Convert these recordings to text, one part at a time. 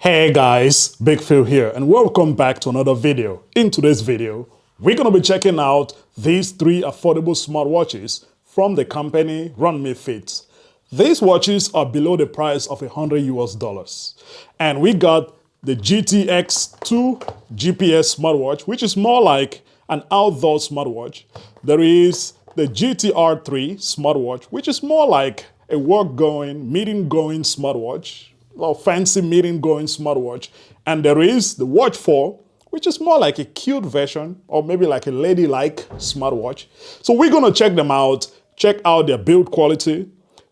Hey guys, Big Phil here and welcome back to another video. In today's video, we're going to be checking out these three affordable smartwatches from the company Run Me Fit. These watches are below the price of $100 and we got the GTX2 GPS smartwatch, which is more like an outdoor smartwatch. There is the GTR3 smartwatch, which is more like a work-going, meeting-going smartwatch, or fancy meeting-going smartwatch. And there is the Watch 4, which is more like a cute version, or maybe like a ladylike smartwatch. So we're gonna check them out, check out their build quality,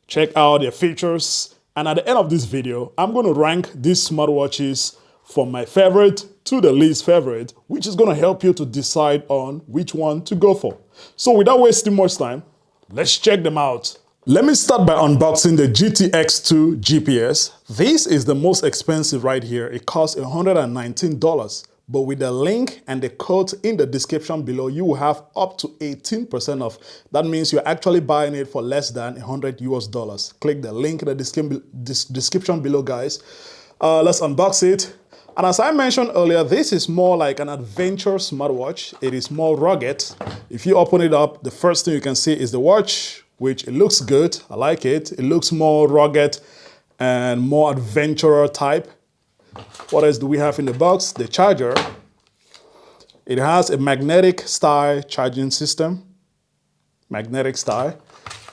check out their features, and at the end of this video, I'm gonna rank these smartwatches from my favorite to the least favorite, which is gonna help you to decide on which one to go for. So without wasting much time, let's check them out. Let me start by unboxing the GTX2 GPS. This is the most expensive right here. It costs $119, but with the link and the code in the description below, you will have up to 18% off. That means you're actually buying it for less than $100. Click the link in the description below, guys. Let's unbox it. And as I mentioned earlier, this is more like an adventure smartwatch. It is more rugged. If you open it up, the first thing you can see is the watch, which it looks good. I like it. It looks more rugged and more adventurer type. What else do we have in the box? The charger. It has a magnetic style charging system. Magnetic style.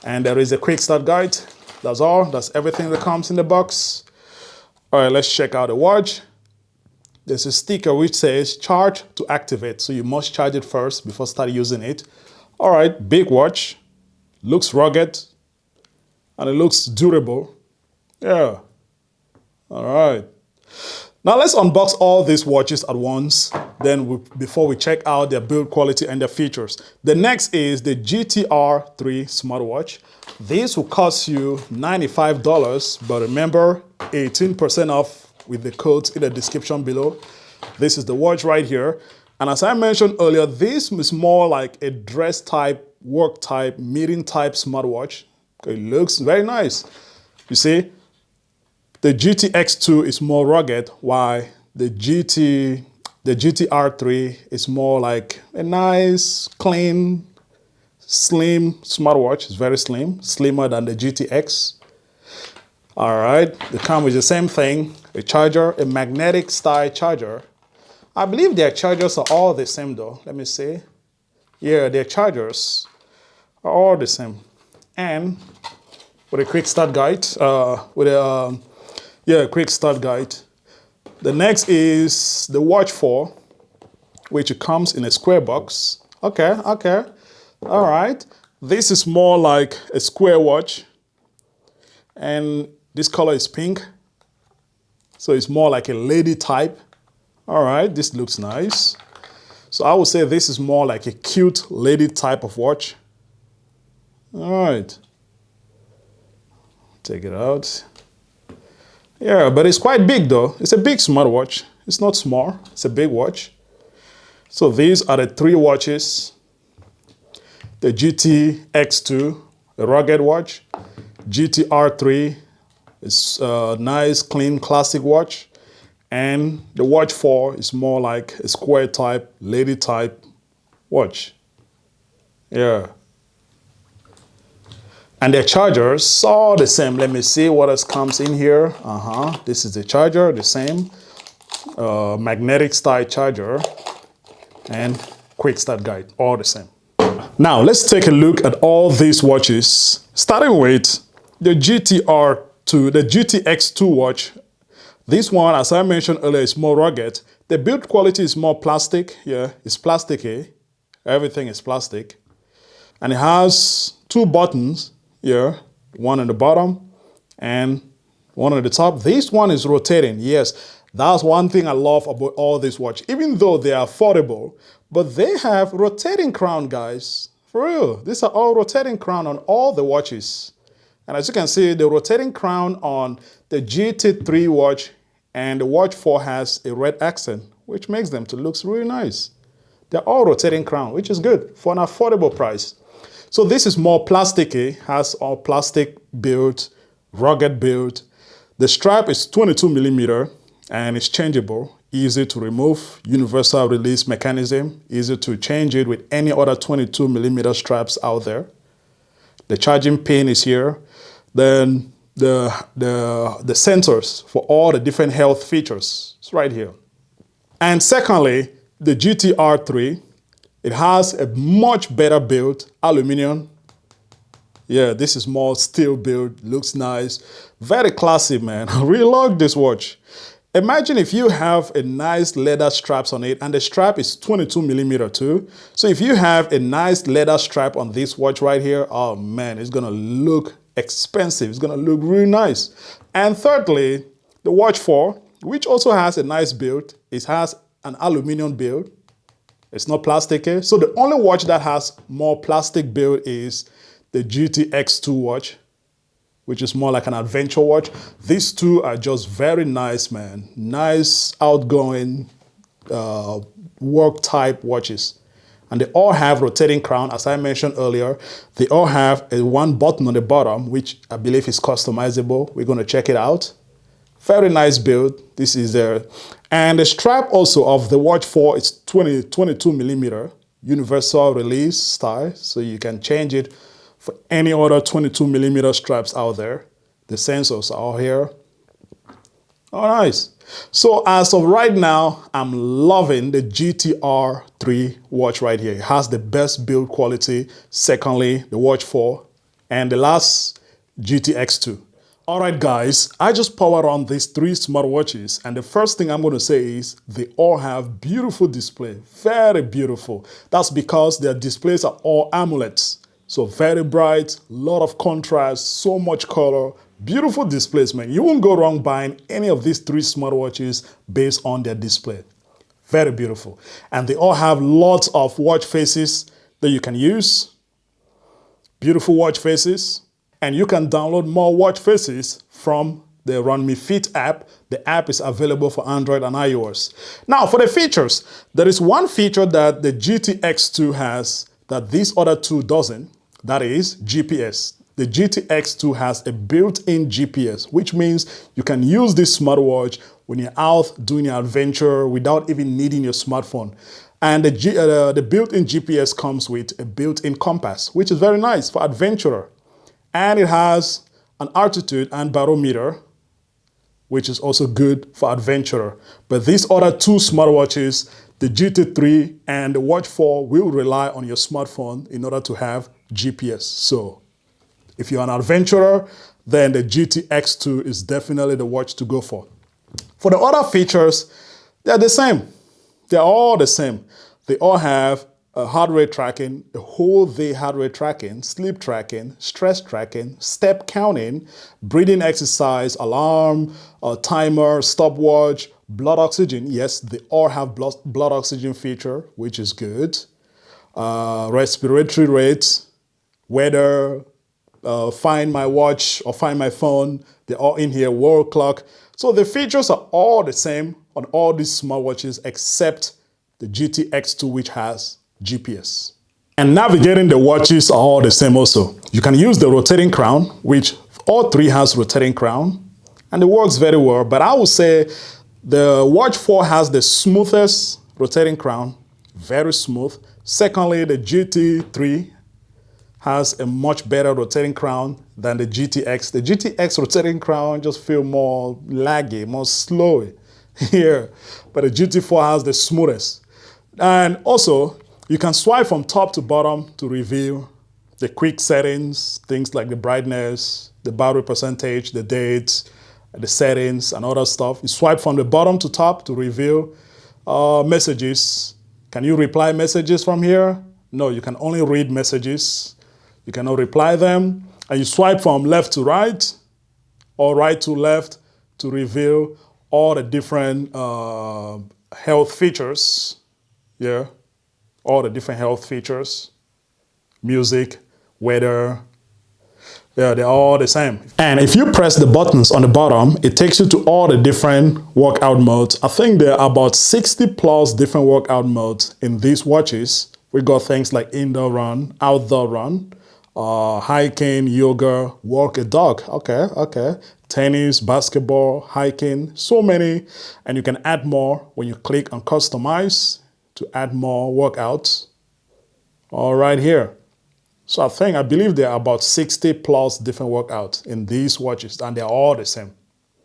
And there is a quick start guide. That's all. That's everything that comes in the box. All right, let's check out the watch. There's a sticker which says charge to activate. So you must charge it first before start using it. All right, big watch. Looks rugged and it looks durable. Yeah. All right. Now let's unbox all these watches at once. Then before we check out their build quality and their features. The next is the GTR3 smartwatch. This will cost you $95, but remember 18% off with the codes in the description below. This is the watch right here. And as I mentioned earlier, this is more like a dress type, work type, meeting type smartwatch. It looks very nice. You see, the GTX2 is more rugged, while the GTR3 is more like a nice, clean, slim smartwatch. It's very slim, slimmer than the GTX. All right, they come with the same thing, a charger, a magnetic style charger. I believe their chargers are all the same though. Let me see. Yeah, their chargers are all the same. And with a quick start guide, quick start guide. The next is the Watch 4, which comes in a square box. Okay. All right. This is more like a square watch. And this color is pink. So it's more like a lady type. All right, this looks nice. So I would say this is more like a cute lady type of watch. All right. Take it out. Yeah, but it's quite big though. It's a big smartwatch. It's not small, it's a big watch. So these are the three watches. The GTX2, a rugged watch. GTR3 is a nice, clean, classic watch. And the Watch 4 is more like a square type, lady type watch. Yeah. And their chargers are the same. Let me see what else comes in here. This is the charger, the same. Magnetic style charger and quick start guide, all the same. Now let's take a look at all these watches, starting with the GTX2 watch. This one, as I mentioned earlier, is more rugged. The build quality is more plastic. Yeah, it's plasticky. Everything is plastic. And it has two buttons here, one on the bottom and one on the top. This one is rotating. Yes, that's one thing I love about all these watches. Even though they are affordable, but they have rotating crown, guys. For real, these are all rotating crown on all the watches. And as you can see, the rotating crown on the GT3 watch and the Watch 4 has a red accent, which makes them to look really nice. They're all rotating crown, which is good for an affordable price. So this is more plasticky, has all plastic build, rugged build. The strap is 22 millimeter and it's changeable, easy to remove, universal release mechanism, easy to change it with any other 22mm straps out there. The charging pin is here. Then the sensors for all the different health features, it's right here. And secondly, the GTR3, it has a much better build, aluminum. Yeah, this is more steel build, looks nice. Very classy, man. I really love this watch. Imagine if you have a nice leather straps on it, and the strap is 22mm too. So if you have a nice leather strap on this watch right here, oh man, it's gonna look expensive. It's gonna look really nice. And thirdly, the Watch 4, which also has a nice build. It has an aluminum build. It's not plastic. So the only watch that has more plastic build is the GTX2 watch, which is more like an adventure watch. These two are just very nice, man. Nice, outgoing, work type watches. And they all have rotating crown, as I mentioned earlier. They all have a one button on the bottom, which I believe is customizable. We're gonna check it out. Very nice build. This is there. And the strap also of the Watch 4 is 22mm universal release style. So you can change it for any other 22mm straps out there. The sensors are all here. Oh, nice. So as of right now, I'm loving the GTR3 watch right here. It has the best build quality. Secondly, the Watch 4. And the last, GTX2. All right, guys, I just powered on these three smartwatches, and the first thing I'm going to say is they all have beautiful display, very beautiful. That's because their displays are all AMOLEDs. So very bright, lot of contrast, so much color, beautiful displays, man. You won't go wrong buying any of these three smartwatches based on their display. Very beautiful. And they all have lots of watch faces that you can use. Beautiful watch faces. And you can download more watch faces from the Run Me Fit app. The app is available for Android and iOS. Now, for the features, there is one feature that the GTX2 has that these other two doesn't. That is GPS. The GTX2 has a built-in GPS, which means you can use this smartwatch when you're out doing your adventure without even needing your smartphone. And the built-in GPS comes with a built-in compass, which is very nice for adventurer. And it has an altitude and barometer, which is also good for adventurer. But these other two smartwatches, the GT3 and the Watch 4, will rely on your smartphone in order to have GPS. So if you're an adventurer, then the GTX2 is definitely the watch to go for. For the other features, they're the same. They're all the same. They all have heart rate tracking, a whole day heart rate tracking, sleep tracking, stress tracking, step counting, breathing exercise, alarm, timer, stopwatch, blood oxygen. Yes, they all have blood oxygen feature, which is good. Respiratory rate, weather, find my watch or find my phone. They're all in here, world clock. So the features are all the same on all these smartwatches except the GTX2, which has GPS. And navigating the watches are all the same also. You can use the rotating crown, which all three has rotating crown, and it works very well. But I would say the Watch 4 has the smoothest rotating crown, very smooth. Secondly, the GT3 has a much better rotating crown than the GTX. The GTX rotating crown just feel more laggy, more slow here. But the GT4 has the smoothest. And also, you can swipe from top to bottom to reveal the quick settings, things like the brightness, the battery percentage, the dates, the settings, and other stuff. You swipe from the bottom to top to reveal messages. Can you reply messages from here? No, you can only read messages. You cannot reply them. And you swipe from left to right or right to left to reveal all the different health features. Yeah. All the different health features, music, weather, yeah, they're all the same. And if you press the buttons on the bottom, it takes you to all the different workout modes. I think there are about 60 plus different workout modes in these watches. We got things like indoor run, outdoor run, hiking, yoga, walk a dog, okay, tennis, basketball, hiking, so many. And you can add more when you click on customize to add more workouts. All right here. So I believe there are about 60 plus different workouts in these watches, and they're all the same.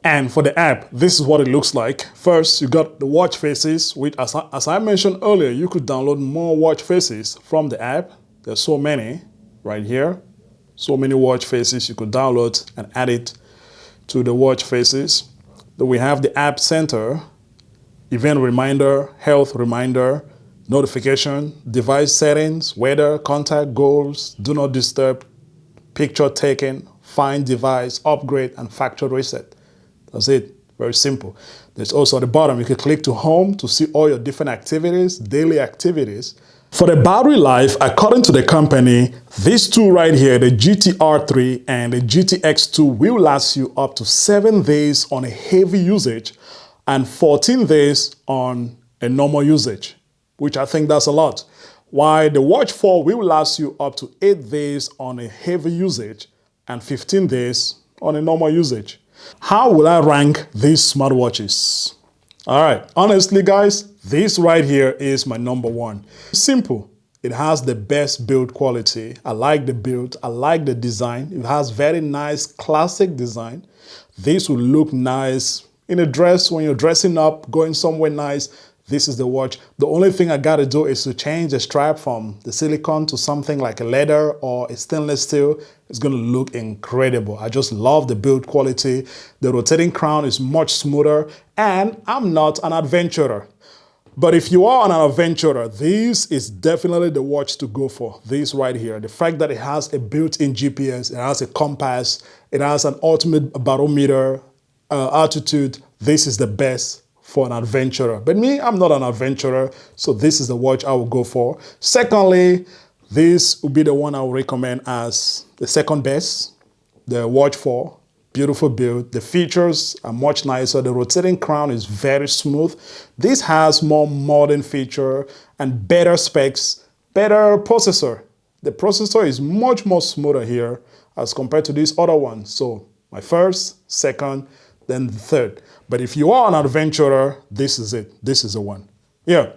And for the app, this is what it looks like. First, you got the watch faces, which as I mentioned earlier, you could download more watch faces from the app. There's so many right here. So many watch faces you could download and add it to the watch faces. Then we have the app center, event reminder, health reminder, notification, device settings, weather, contact, goals, do not disturb, picture taken, find device, upgrade, and factory reset. That's it. Very simple. There's also at the bottom, you can click to home to see all your different activities, daily activities. For the battery life, according to the company, these two right here, the GTR3 and the GTX2 will last you up to 7 days on a heavy usage and 14 days on a normal usage, which I think that's a lot. While the Watch 4 will last you up to 8 days on a heavy usage and 15 days on a normal usage. How will I rank these smartwatches? All right, honestly guys, this right here is my number one. Simple. It has the best build quality. I like the build. I like the design. It has very nice classic design. This will look nice in a dress when you're dressing up, going somewhere nice. This is the watch. The only thing I got to do is to change the strap from the silicone to something like a leather or a stainless steel. It's going to look incredible. I just love the build quality. The rotating crown is much smoother, and I'm not an adventurer. But if you are an adventurer, this is definitely the watch to go for. This right here. The fact that it has a built-in GPS, it has a compass, it has an ultimate barometer, altitude. This is the best for an adventurer. But me, I'm not an adventurer, so this is the watch I will go for. Secondly, this will be the one I will recommend as the second best, the Watch 4. Beautiful build. The features are much nicer. The rotating crown is very smooth. This has more modern feature and better specs, better processor. The processor is much more smoother here as compared to this other one. So my first, second, then the third. But if you are an adventurer, this is it. This is the one. Yeah.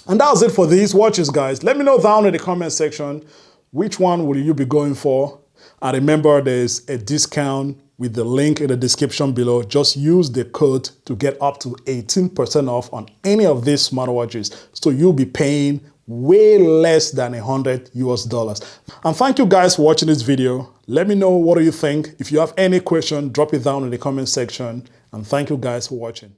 And that was it for these watches, guys. Let me know down in the comment section, which one will you be going for? And remember, there's a discount with the link in the description below. Just use the code to get up to 18% off on any of these smartwatches. So you'll be paying way less than $100 US. And thank you guys for watching this video. Let me know what do you think. If you have any question, drop it down in the comment section. And thank you guys for watching.